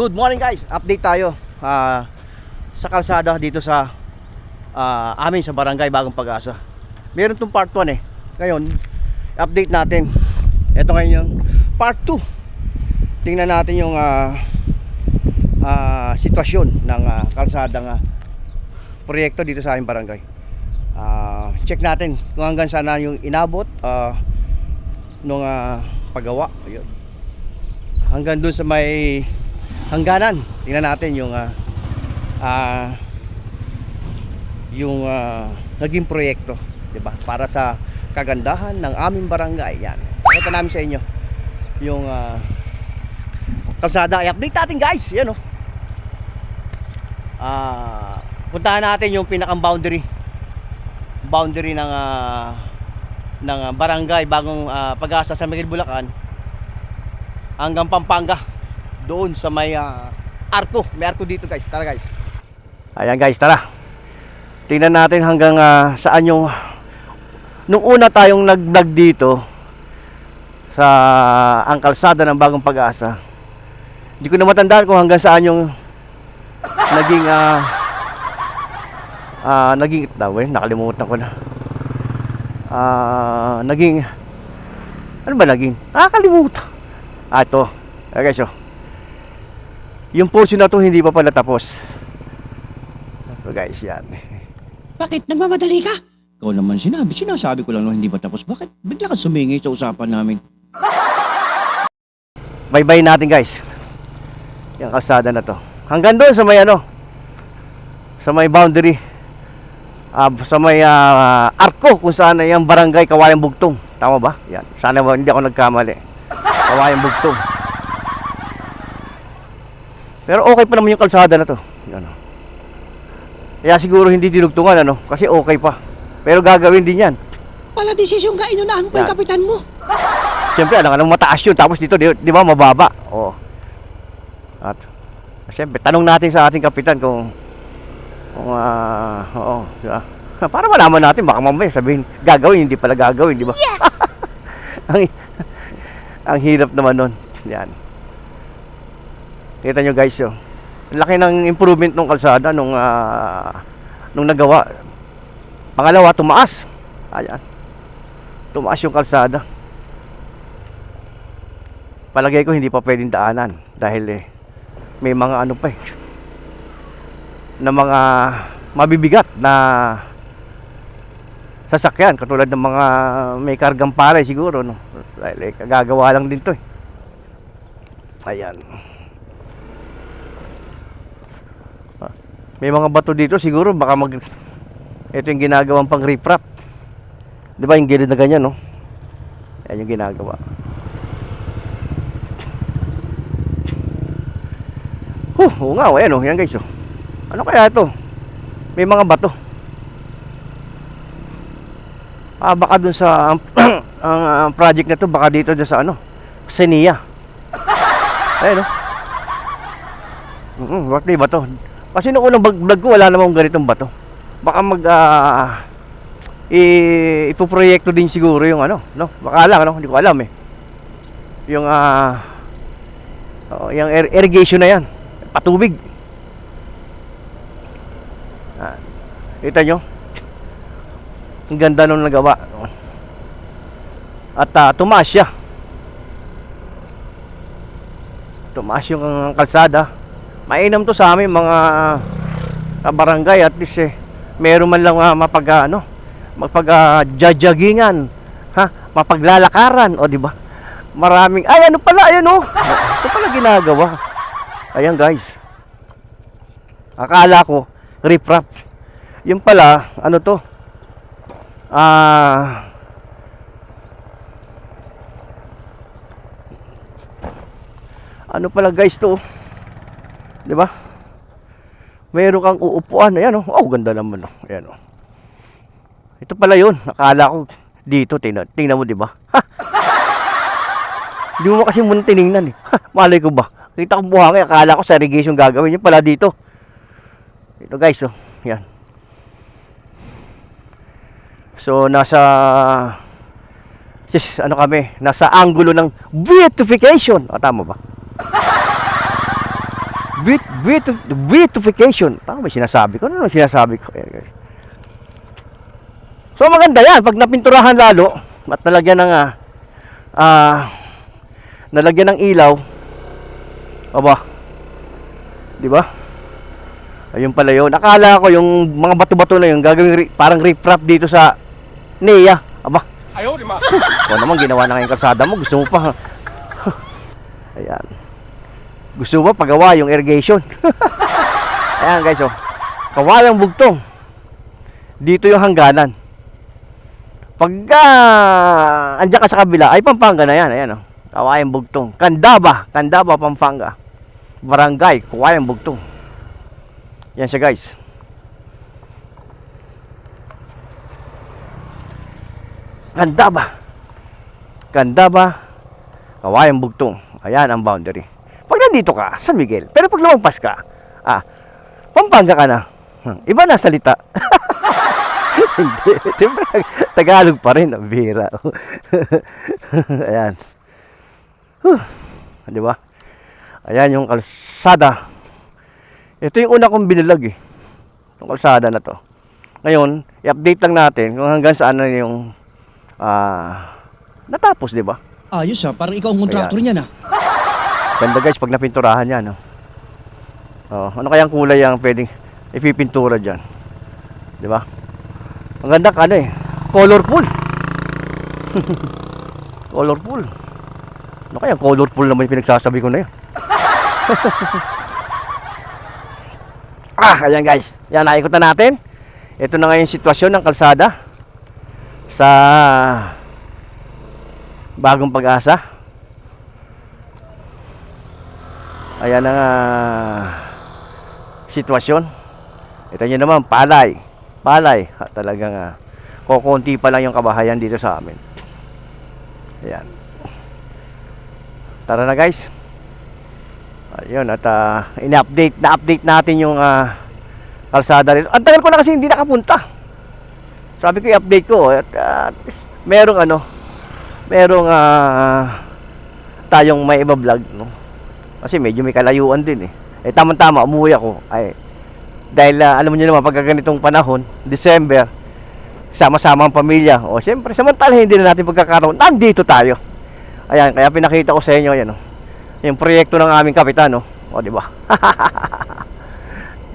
Good morning guys, update tayo sa kalsada dito sa amin sa barangay Bagong Pag-asa. Meron tong part 1 eh. Ngayon, update natin. Ito ngayon yung part 2. Tingnan natin yung sitwasyon ng kalsadang proyekto dito sa aming barangay. Check natin kung hanggang saan na yung inabot nung paggawa. Ayun. Hanggang dun sa may hangganan. Tingnan natin yung naging proyekto, 'di ba? Para sa kagandahan ng aming barangay. Yan. Ito namin sa inyo yung kalsada. I-update natin, guys. Yan puntahan natin yung pinakang boundary ng barangay Bagong Pag-asa sa Miguel, Bulacan hanggang Pampanga. Doon sa may arko. May arko dito, guys. Tara, guys. Ayan, guys, tara. Tingnan natin hanggang saan yung nung una tayong nag-vlog dito sa ang kalsada ng Bagong Pag-asa. Hindi ko na matandaan kung hanggang saan yung naging nakalimutan ko na. Ano ba naging? Nakakalimutan. Ito. Okay, so yung portion na to hindi pa pala tapos. So guys, yan. Bakit? Nagmamadali ka? Ikaw naman sinasabi ko lang no, hindi pa tapos. Bakit? Bigla ka sumingi sa usapan namin. Bye-bye natin, guys. Yung kalsada na to. Hanggang doon sa may sa may boundary. Sa may arko kung saan yung barangay Kawayang Bugtong. Tama ba? Yan. Sana hindi ako nagkamali. Kawayang Bugtong. Pero okay pa naman yung kalsada na to. Kaya siguro hindi dinugtungan kasi okay pa. Pero gagawin din yan. Pala desisyon ka, inunahan pa yung kapitan mo. Siyempre, alam ka nang mataas yun. Tapos dito, di ba, mababa. Oo. At siyempre, tanong natin sa ating kapitan kung diba? Para malaman natin, baka mamaya sabihin gagawin, hindi pala gagawin, di ba? Yes! ang hirap naman nun. Yan. Kita nyo, guys, laki ng improvement ng kalsada nung nagawa. Pangalawa, tumaas. Ayan. Tumaas yung kalsada. Palagay ko hindi pa pwedeng daanan dahil may mga na mga mabibigat na sasakyan katulad ng mga may kargang pare siguro dahil gagawa lang din to Ayan. May mga bato dito siguro baka ito yung ginagawang pang riprap. 'Di ba yung gilid na ganyan Yan yung ginagawa. Oo nga, ayan yan guys Ano kaya ito? May mga bato. Baka dun sa ang project na to, baka dito dun sa Senia. Ayan Bakit bato? Kasi nung unang vlog ko wala namang ganitong bato. Baka ipoproyekto din siguro yung baka lang hindi ko alam Yung yung irrigation na yan. Patubig. Kita nyo? Ang ganda nung nagawa. At tumaas siya. Tumaas yung kalsada. Mainam to sa amin mga barangay, at least meron man lang mapag-jaggingan, mapaglalakaran, di ba? Maraming ito pala ginagawa. Ayan, guys. Akala ko riprap. Yung pala to? Pala, guys, to? 'Di ba? Meron kang uupuan. Ayan ganda naman Ayan Ito pala 'yun. Akala ko dito tingnan mo, 'di ba? Hindi mo kasi muna tiningnan Malay ko ba? Kita ko buhangin, akala ko sa irrigation gagawin. Yung pala dito. Ito, guys, yan. So nasa nasa angulo ng beautification. Tama ba? beautification. Tama ba sinasabi ko? Ano sinasabi ko? Ayan, guys. So maganda yan pag napinturahan lalo at nalagyan ng ilaw. Aba. 'Di ba? Ayun pala yun. Akala ko yung mga bato-bato na yun gagawin parang riprap dito sa NEA. Aba. Ayaw, di ma. O naman ginawa na ngayong kalsada mo. Gusto mo pa. Ayan. Gusto mo pa pagawa yung irrigation. Ayan guys, oh. Kawayang bugtong. Dito yung hangganan. Pagka andyan ka sa kabila, ay Pampanga na yan. Ayan, oh. Kawayang bugtong. Candaba, Pampanga. Barangay, Kawayang bugtong. Yan siya guys. Candaba, Kawayang bugtong. Ayan ang boundary. Pag nandito ka, San Miguel. Pero pag lumagpas ka, Pampanga ka na. Iba na salita. Hindi. Tagalog pa rin. Ang bihira. Ayan. Di ba? Ayan yung kalsada. Ito yung una kong binilag eh. Yung kalsada na to. Ngayon, i-update lang natin kung hanggang saan na yung natapos, di ba? Ayos parang ikaw ang kontraktor niyan Ganda guys pag napinturahan yan. No? Ano kayang kulay ang pwedeng ipipintura dyan? Di ba? Ang ganda ka colorful. Colorful. Ano kayang colorful naman yung pinagsasabi ko na yan? Ayan guys. Yan, naikutan natin. Ito na ngayon yung sitwasyon ng kalsada sa Bagong Pag-asa. Ayan ang sitwasyon. Ito nyo naman, palay. Talagang kukunti pa lang yung kabahayan dito sa amin. Ayan. Tara na guys. Ayun, at na-update natin yung kalsada rito. Ang tagal ko na kasi hindi nakapunta. Sabi ko i-update ko at merong tayong may iba-vlog, no? Kasi medyo may kalayuan din eh. Tama-tama umuwi ako. Dahil alam niyo naman pagka ganitong panahon, December, sama-sama ang pamilya. O siyempre, samantala hindi na natin pagkakaroon. Nandito tayo. Ayan, kaya pinakita ko sa inyo yan, yung proyekto ng aming kapitan, o di ba?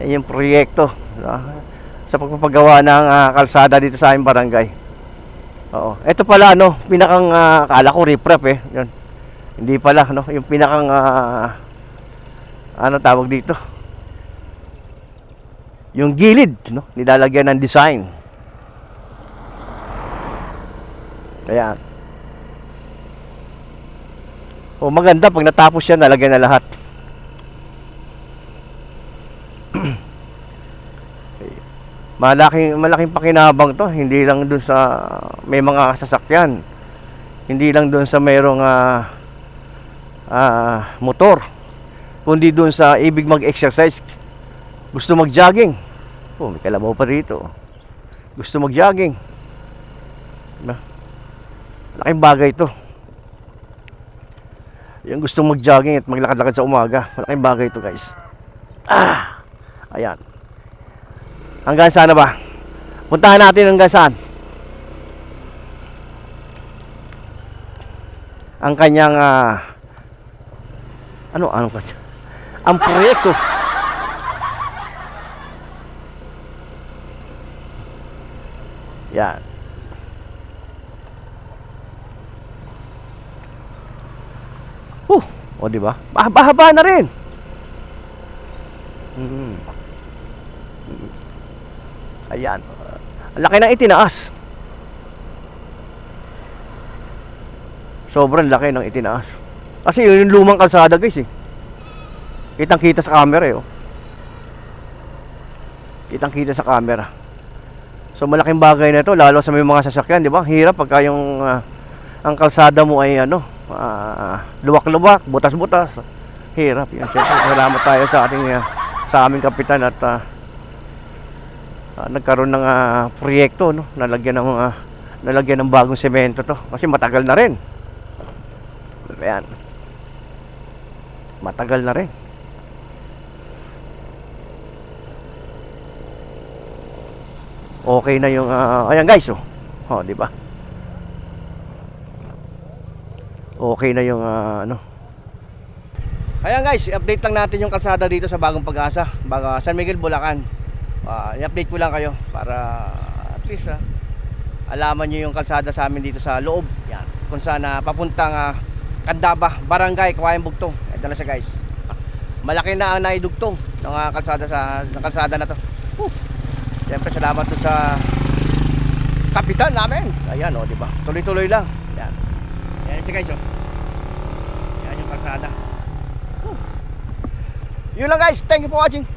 Yan yung proyekto sa pagpapagawa ng kalsada dito sa aming barangay. Oo. Ito pala pinakang akala ko riprap Yun. Hindi pala yung pinakang tawag dito. Yung gilid, nilalagyan ng design. Kaya maganda pag natapos yan, nalagyan na lahat. Malaking pakinabang to, hindi lang dun sa may mga sasakyan, hindi lang dun sa mayroong motor, kundi dun sa ibig mag-exercise, gusto mag-jogging. May kalabaw pa rito, gusto mag-jogging. Laking bagay to, yung gusto mag-jogging at maglakad-lakad sa umaga. Malaking bagay to guys. Ayan. Hanggang saan na ba? Puntahan natin hanggang saan ang kanyang ang proyekto. Yan. O di ba? Mahaba na rin. Ayan. Ang laki ng itinaas. Sobrang laki ng itinaas. Kasi yun yung lumang kalsada guys Kitang-kita sa camera Kitang-kita sa camera. So malaking bagay na ito, lalo sa may mga sasakyan, di ba? Hirap pagka yung ang kalsada mo ay luwak-luwak, butas-butas. Hirap yan. Siyempre, salamat tayo sa aming kapitan at nagkaroon ng proyekto, nalagyan ng bagong semento to. Kasi matagal na rin. Ayan. Matagal na rin. Okay na yung ayan guys, oh. Oh, di ba? Okay na yung ano. Ayan guys, i-update lang natin yung kalsada dito sa Bagong Pag-asa, San Miguel, Bulacan. I-update ko lang kayo para at least alaman nyo yung kalsada sa amin dito sa loob. Yan, kung saan papuntang Candaba, Barangay, Kawayan Bugtong. Ito na siya guys. Malaki na ang naidugtong ng kalsada na to. Siyempre salamat to sa kapitan namin. Ayan, oh, di ba? Tuloy-tuloy lang. Yan. Yan siya guys, oh. Yan yung kalsada. Yun lang guys. Thank you for watching.